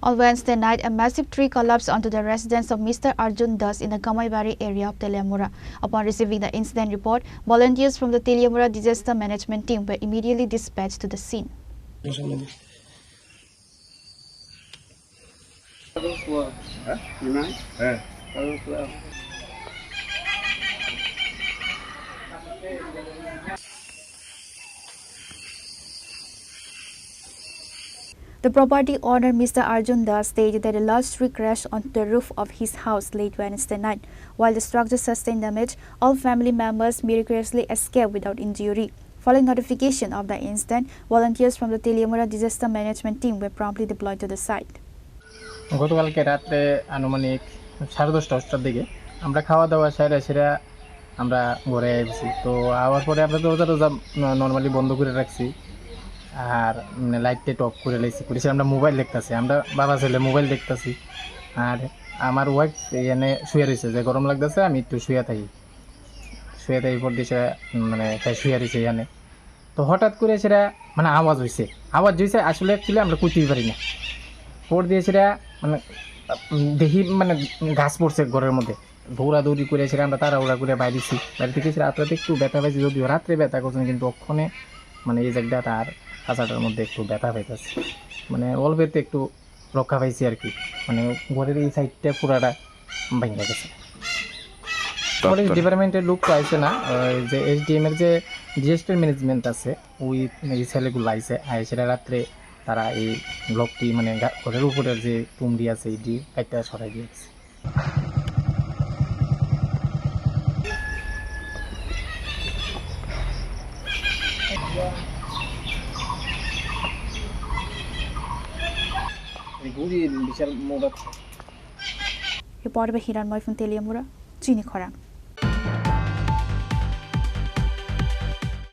On Wednesday night, a massive tree collapsed onto the residence of Mr. Arjun Das in the Gamaibari area of Teliamura. Upon receiving the incident report, volunteers from the Teliamura Disaster Management team were immediately dispatched to the scene. The property owner, Mr. Arjun Das, stated that a large tree crashed onto the roof of his house late Wednesday night. While the structure sustained damage, all family members miraculously escaped without injury. Following notification of the incident, volunteers from the Teliamura Disaster Management team were promptly deployed to the site. গতকালকে রাতে আনুমানিক 10:30টার দিকে আমরা খাওয়া দাওয়া সেরে আমরা ঘরে এসেছি। তো আওয়ার পরে আমরা দরজা নরমালি বন্ধ করে রাখছি আর লাইটটা অফ করে লাইছি আমরা মোবাইল দেখতেছি, আমরা বাবা ছেলে মোবাইল দেখতেছি। আর আমার ওয়াইফ এখানে শুয়ে রয়েছে, যে গরম লাগতেছে আমি একটু শুয়ে থাকি পর দিছে মানে শুয়ে রয়েছে এখানে। তো হঠাৎ করে সেটা মানে আওয়াজ হয়েছে আসলে অ্যাকচুয়ালি আমরা কইতেই পারি না। পর দিয়ে সেটা মানে দেখি মানে গাছ পড়ছে ঘরের মধ্যে, দৌড়াদৌড়ি করে সেটা আমরা তাড়াহুড়া করে বাইরেছি। বাইরে থেকে সেটা রাত্রে একটু ব্যথা পাইছি, যদিও রাত্রে ব্যথা করছেন, কিন্তু ওখানে মানে এই জায়গাটা তার কাঁচাটার মধ্যে একটু ব্যথা পাইতেছে, মানে অল্পেতে একটু রক্ষা পাইছি আর কি। মানে ঘরের এই সাইডটা পুরাটা ভেঙে গেছে। ফরেস্ট ডিপার্টমেন্টের লোক তো আইসে না, যে SDM এর যে ডিজাস্টার ম্যানেজমেন্ট আছে ওই ছেলেগুলো আইসে সেটা রাত্রে তারা এই ব্লকটি মানে ঘরের উপরের যে তুমড়ি আছে এইটি একটা সরাই দিয়েছে। Reported by Hiranmoy from Teliamura, Chini, Khorang.